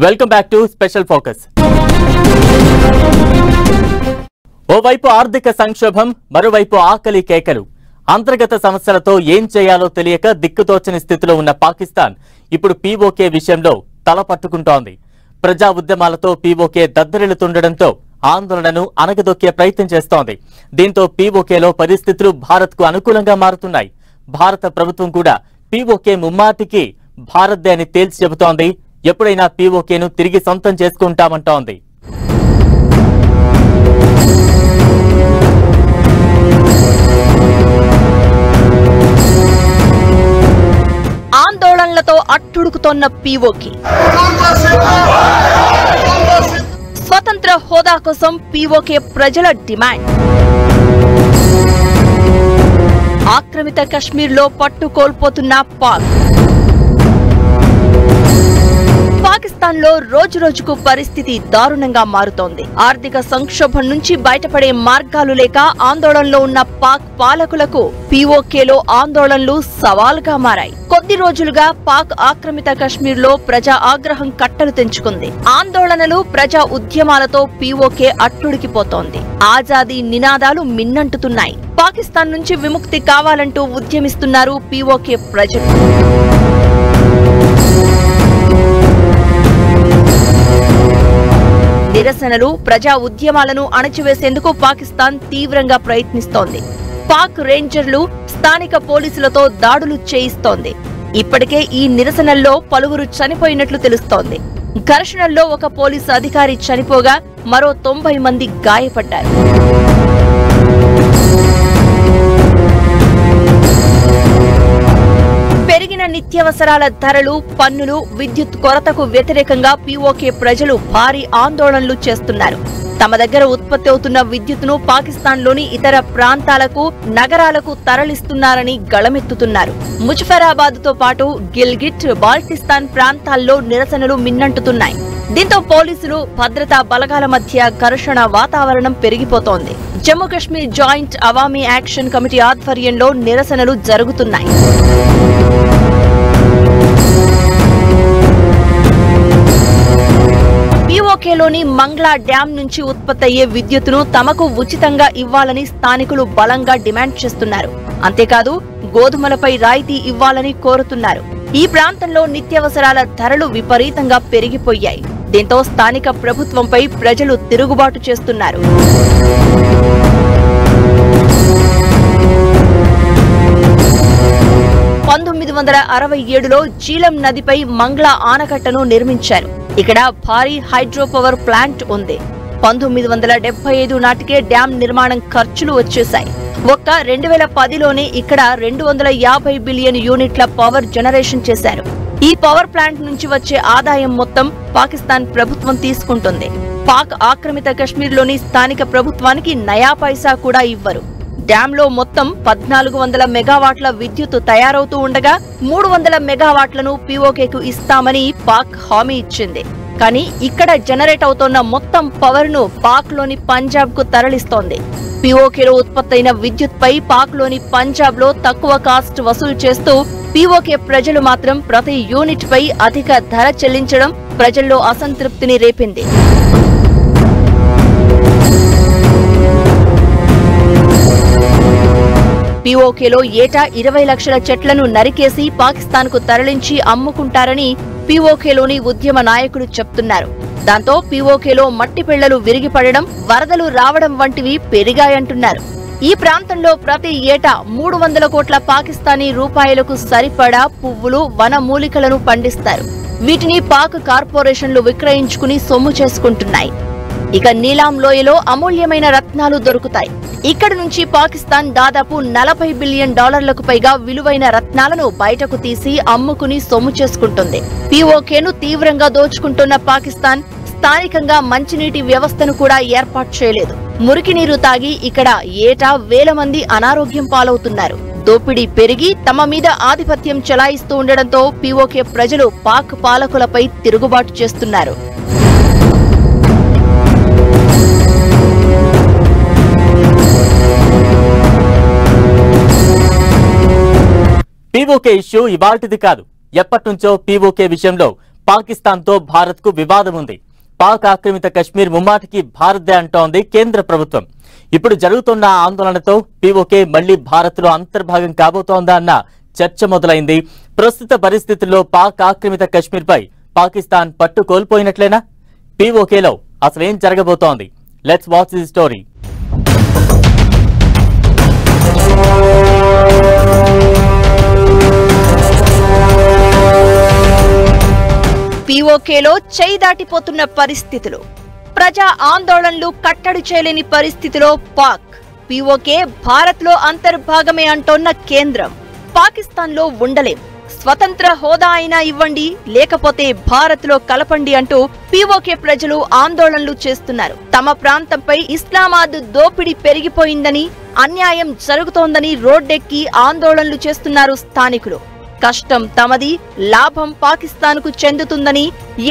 Welcome back to special focus. ఓవైపు ఆర్థిక సంక్షోభం, మరోవైపు ఆకలి కేకలు. అంతర్గత సమస్యలతో ఏం చేయాలో తెలియక దిక్కుతోచని స్థితిలో ఉన్న పాకిస్తాన్ ఇప్పుడు పీఓకే విషయంలో తల పట్టుకుంటోంది. ప్రజా ఉద్యమాలతో పీఓకే దద్దరిల్లుతుండటంతో ఆందోళనను అణగదొక్కే ప్రయత్నం చేస్తోంది. దీంతో పీఓకేలో పరిస్థితులు భారత్ కు అనుకూలంగా మారుతున్నాయి. భారత ప్రభుత్వం కూడా పీఓకే ముమ్మాటికి భారత్దే అని తేల్చి చెబుతోంది. ఎప్పుడైనా పీఓకేను తిరిగి సొంతం చేసుకుంటామంటోంది. ఆందోళనలతో అట్టుడుకుతోన్న పీఓకే స్వతంత్ర హోదా కోసం పీఓకే ప్రజల డిమాండ్. ఆక్రమిత కశ్మీర్లో పట్టు కోల్పోతున్న పాక్. పాకిస్తాన్లో రోజురోజుకు పరిస్థితి దారుణంగా మారుతోంది. ఆర్థిక సంక్షోభం నుంచి బయటపడే మార్గాలు లేక ఆందోళనలో ఉన్న పాక్ పాలకులకు పీఓకేలో ఆందోళనలు సవాల్గా మారాయి. కొద్ది రోజులుగా పాక్ ఆక్రమిత కశ్మీర్లో ప్రజా ఆగ్రహం కట్టలు తెంచుకుంది. ఆందోళనలు, ప్రజా ఉద్యమాలతో పీఓకే అట్టుడికిపోతోంది. ఆజాదీ నినాదాలు మిన్నంటుతున్నాయి. పాకిస్తాన్ నుంచి విముక్తి కావాలంటూ ఉద్యమిస్తున్నారు పీఓకే ప్రజలు. నిరసనలు, ప్రజా ఉద్యమాలను అణచివేసేందుకు పాకిస్తాన్ తీవ్రంగా ప్రయత్నిస్తోంది. పాక్ రేంజర్లు స్థానిక పోలీసులతో దాడులు చేయిస్తోంది. ఇప్పటికే ఈ నిరసనల్లో పలువురు చనిపోయినట్లు తెలుస్తోంది. ఘర్షణల్లో ఒక పోలీసు అధికారి చనిపోగా మరో 90 మంది గాయపడ్డారు. పెరిగిన నిత్యావసరాల ధరలు, పన్నులు, విద్యుత్ కొరతకు వ్యతిరేకంగా పీఓకే ప్రజలు భారీ ఆందోళనలు చేస్తున్నారు. తమ దగ్గర ఉత్పత్తి అవుతున్న విద్యుత్తును పాకిస్తాన్లోని ఇతర ప్రాంతాలకు, నగరాలకు తరలిస్తున్నారని గళమెత్తుతున్నారు. ముజఫరాబాద్తో పాటు గిల్గిట్, బాల్టిస్తాన్ ప్రాంతాల్లో నిరసనలు మిన్నంటుతున్నాయి. దీంతో పోలీసులు, భద్రతా బలగాల మధ్య ఘర్షణ వాతావరణం పెరిగిపోతోంది. Jammu Kashmir joint Awami action committee ఆధ్వర్యంలో నిరసనలు జరుగుతున్నాయి. పీఓకేలోని మంగ్లా డ్యాం నుంచి ఉత్పత్తయ్యే విద్యుత్తును తమకు ఉచితంగా ఇవ్వాలని స్థానికులు బలంగా డిమాండ్ చేస్తున్నారు. అంతేకాదు, గోధుమలపై రాయితీ ఇవ్వాలని కోరుతున్నారు. ఈ ప్రాంతంలో నిత్యావసరాల ధరలు విపరీతంగా పెరిగిపోయాయి. దీంతో స్థానిక ప్రభుత్వంపై ప్రజలు తిరుగుబాటు చేస్తున్నారు. 1967లో జీలం నదిపై మంగ్లా ఆనకట్టను నిర్మించారు. ఇక్కడ భారీ హైడ్రో పవర్ ప్లాంట్ ఉంది. 1975 నాటికే డ్యాం నిర్మాణం ఖర్చులు వచ్చేశాయి. ఒక్క 2010లోనే ఇక్కడ 250 బిలియన్ యూనిట్ల పవర్ జనరేషన్ చేశారు. ఈ పవర్ ప్లాంట్ నుంచి వచ్చే ఆదాయం మొత్తం పాకిస్తాన్ ప్రభుత్వం తీసుకుంటుంది. పాక్ ఆక్రమిత కశ్మీర్లోని స్థానిక ప్రభుత్వానికి నయా పైసా కూడా ఇవ్వరు. డ్యాంలో మొత్తం 1400 మెగావాట్ల విద్యుత్ తయారవుతూ ఉండగా 300 మెగావాట్లను పీఓకేకు ఇస్తామని పాక్ హామీ ఇచ్చింది. కానీ ఇక్కడ జనరేట్ అవుతోన్న మొత్తం పవర్ ను పాక్ లోని పంజాబ్ కు తరలిస్తోంది. పీఓకేలో ఉత్పత్తైన విద్యుత్ పై పాక్ లోని పంజాబ్ లో తక్కువ కాస్ట్ వసూలు చేస్తూ పీఓకే ప్రజలు మాత్రం ప్రతి యూనిట్ పై అధిక ధర చెల్లించడం ప్రజల్లో అసంతృప్తిని రేపింది. పీఓకేలో ఏటా 20 లక్షల చెట్లను నరికేసి పాకిస్తాన్ కు తరలించి అమ్ముకుంటారని పీఓకేలోని ఉద్యమ నాయకులు చెప్తున్నారు. దాంతో పీఓకేలో మట్టి పిళ్లలు విరిగిపడడం, వరదలు రావడం వంటివి పెరిగాయంటున్నారు. ఈ ప్రాంతంలో ప్రతి ఏటా 300 కోట్ల పాకిస్తానీ రూపాయలకు సరిపడా పువ్వులు, వన మూలికలను పండిస్తారు. వీటిని పాక్ కార్పొరేషన్లు విక్రయించుకుని సొమ్ము చేసుకుంటున్నాయి. ఇక నీలాం లోయలో అమూల్యమైన రత్నాలు దొరుకుతాయి. ఇక్కడి నుంచి పాకిస్తాన్ దాదాపు $40 బిలియన్ పైగా విలువైన రత్నాలను బయటకు తీసి అమ్ముకుని సొమ్ము చేసుకుంటుంది. పీఓకేను తీవ్రంగా దోచుకుంటున్న పాకిస్తాన్ స్థానికంగా మంచినీటి వ్యవస్థను కూడా ఏర్పాటు చేయలేదు. మురికి నీరు తాగి ఇక్కడ ఏటా వేల మంది అనారోగ్యం పాలవుతున్నారు. దోపిడీ పెరిగి తమ మీద ఆధిపత్యం చెలాయిస్తూ ఉండడంతో పీఓకే ప్రజలు పాక్ పాలకులపై తిరుగుబాటు చేస్తున్నారు. పీఓకే ఇష్యూ ఇవాల్టిది కాదు. ఎప్పటినుంచో పీఓకే విషయంలో పాకిస్తాన్తో భారత్కు వివాదం ఉంది. పాక్ ఆక్రమిత కశ్మీర్ ముమ్మాటికి భారత్దే అంటోంది కేంద్ర ప్రభుత్వం. ఇప్పుడు జరుగుతున్న ఆందోళనతో పీఓకే మళ్లీ భారత్లో అంతర్భాగం కాబోతోందా అన్న చర్చ మొదలైంది. ప్రస్తుత పరిస్థితుల్లో పాక్ ఆక్రమిత కశ్మీర్పై పాకిస్తాన్ పట్టు కోల్పోయినట్లేనా? పీఓకేలో అసలేం జరగబోతోంది? Let's watch the story. పీఓకేలో చేయి దాటిపోతున్న పరిస్థితులు, ప్రజా ఆందోళనలు కట్టడి చేయలేని పరిస్థితిలో పాక్. పీఓకే భారత్లో అంతర్భాగమే అంటోన్న కేంద్రం. పాకిస్తాన్లో ఉండలేం, స్వతంత్ర హోదా అయినా ఇవ్వండి, లేకపోతే భారత్లో కలపండి అంటూ పీఓకే ప్రజలు ఆందోళనలు చేస్తున్నారు. తమ ప్రాంతంపై ఇస్లామాబాద్ దోపిడీ పెరిగిపోయిందని, అన్యాయం జరుగుతోందని రోడ్డెక్కి ఆందోళనలు చేస్తున్నారు స్థానికులు. కష్టం తమది, లాభం పాకిస్తాన్కు చెందుతుందని,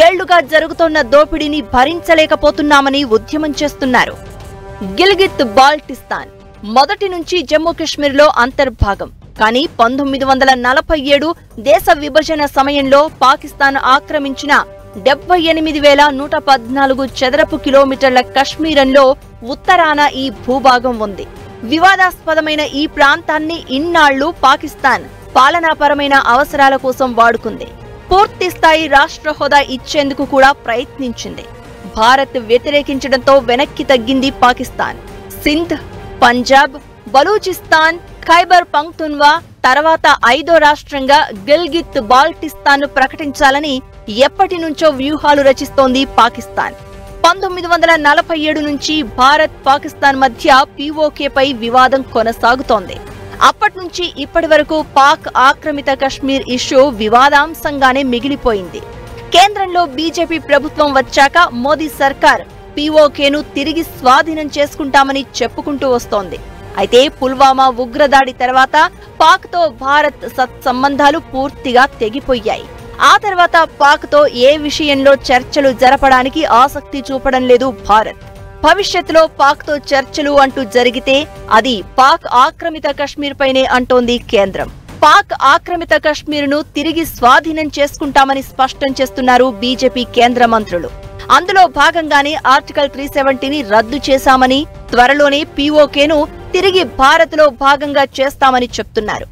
ఏళ్లుగా జరుగుతోన్న దోపిడీని భరించలేకపోతున్నామని ఉద్యమం చేస్తున్నారు. గిల్గిత్ బాల్టిస్తాన్ మొదటి నుంచి జమ్మూ కశ్మీర్లో అంతర్భాగం. కానీ 1947 దేశ విభజన సమయంలో పాకిస్తాన్ ఆక్రమించిన 78,114 చదరపు కిలోమీటర్ల కశ్మీరంలో ఉత్తరాన ఈ భూభాగం ఉంది. వివాదాస్పదమైన ఈ ప్రాంతాన్ని ఇన్నాళ్లు పాకిస్తాన్ పాలనాపరమైన అవసరాల కోసం వాడుకుంది. పూర్తి స్థాయి రాష్ట్ర హోదా ఇచ్చేందుకు కూడా ప్రయత్నించింది. భారత్ వ్యతిరేకించడంతో వెనక్కి తగ్గింది పాకిస్తాన్. సింధ్, పంజాబ్, బలూచిస్తాన్, ఖైబర్ పఖ్తూన్వా తర్వాత 5వ రాష్ట్రంగా గిల్గిత్ బాల్టిస్తాన్ ప్రకటించాలని ఎప్పటి నుంచో వ్యూహాలు రచిస్తోంది పాకిస్తాన్. 1947 నుంచి భారత్ పాకిస్తాన్ మధ్య పీఓకేపై వివాదం కొనసాగుతోంది. అప్పటి నుంచి ఇప్పటి వరకు పాక్ ఆక్రమిత కశ్మీర్ ఇష్యూ వివాదాంశంగానే మిగిలిపోయింది. కేంద్రంలో బీజేపీ ప్రభుత్వం వచ్చాక మోదీ సర్కార్ పీఓకేను తిరిగి స్వాధీనం చేసుకుంటామని చెప్పుకుంటూ వస్తోంది. అయితే పుల్వామా ఉగ్రదాడి తర్వాత పాక్తో భారత్ సత్సంబంధాలు పూర్తిగా తెగిపోయాయి. ఆ తర్వాత పాక్తో ఏ విషయంలో చర్చలు జరపడానికి ఆసక్తి చూపడం లేదు భారత్. భవిష్యత్తులో పాక్తో చర్చలు అంటూ జరిగితే అది పాక్ ఆక్రమిత కశ్మీర్ పైనే అంటోంది కేంద్రం. పాక్ ఆక్రమిత కశ్మీర్ను తిరిగి స్వాధీనం చేసుకుంటామని స్పష్టం చేస్తున్నారు బీజేపీ కేంద్ర మంత్రులు. అందులో భాగంగానే ఆర్టికల్ 370ని రద్దు చేశామని, త్వరలోనే పీఓకేను తిరిగి భారత్లో భాగంగా చేస్తామని చెప్తున్నారు.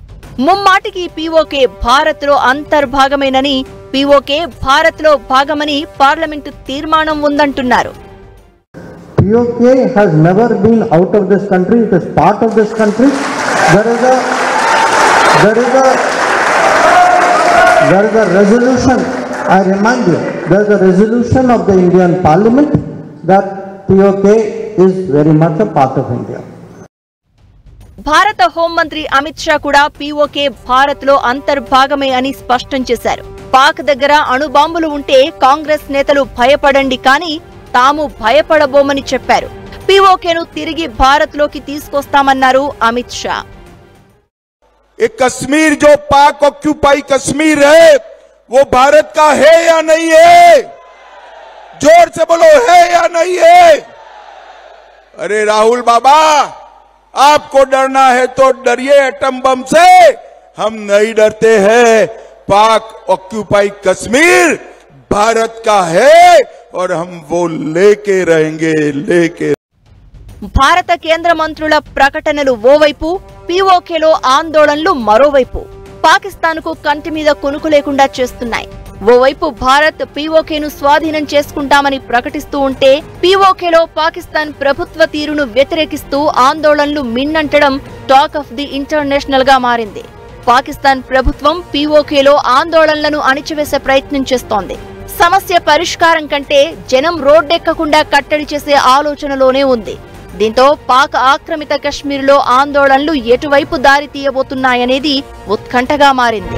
ముమ్మాటికి పీఓకే భారత్లో అంతర్భాగమేనని, పీఓకే భారత్లో భాగమని పార్లమెంటు తీర్మానం ఉందంటున్నారు. POK has never been out of this country. It is part of this country. There is a resolution. I remind you, there is a resolution of the Indian Parliament that POK is very much a part of India. భారత హోంమంత్రి అమిత్ షా కూడా PoK భారత్లో అంతర్భాగమే అని స్పష్టం చేశారు. పాక్ దగ్గర అణుబాంబులు ఉంటే కాంగ్రెస్ నేతలు భయపడండి, కానీ తాము భయపడబోమని చెప్పారు. పీఓకేను తిరిగి భారత్లోకి తీసుకొస్తామన్నారు అమిత్ షా. कश्मीर जो पाक ऑक्यूपाई कश्मीर है वो भारत का है या नहीं है? जोर से बोलो, है या नहीं है? अरे राहुल बाबा, आपको डरना है तो डरिए एटम बम से, हम नहीं डरते हैं। पाक ऑक्यूपाई कश्मीर भारत का है और हम वो लेके रहेंगे, लेके. భారత కేంద్ర మంత్రుల ప్రకటనలు ఓవైపు, పీఓకేలో ఆందోళనలు మరోవైపు పాకిస్తాన్కు కంటి మీద కొనుకు లేకుండా చేస్తున్నాయి. ఓవైపు భారత్ పీఓకేను స్వాధీనం చేసుకుంటామని ప్రకటిస్తూ ఉంటే, పీఓకేలో పాకిస్తాన్ ప్రభుత్వ తీరును వ్యతిరేకిస్తూ ఆందోళనలు మిన్నంటడం టాక్ ఆఫ్ ది ఇంటర్నేషనల్ గా మారింది. పాకిస్తాన్ ప్రభుత్వం పీఓకేలో ఆందోళనలను అణిచివేసే ప్రయత్నం చేస్తోంది. సమస్య పరిష్కారం కంటే జనం రోడ్డెక్కకుండా కట్టడి చేసే ఆలోచనలోనే ఉంది. దీంతో పాక్ ఆక్రమిత కశ్మీర్లో ఆందోళనలు ఎటువైపు దారి తీయబోతున్నాయనేది ఉత్కంఠగా మారింది.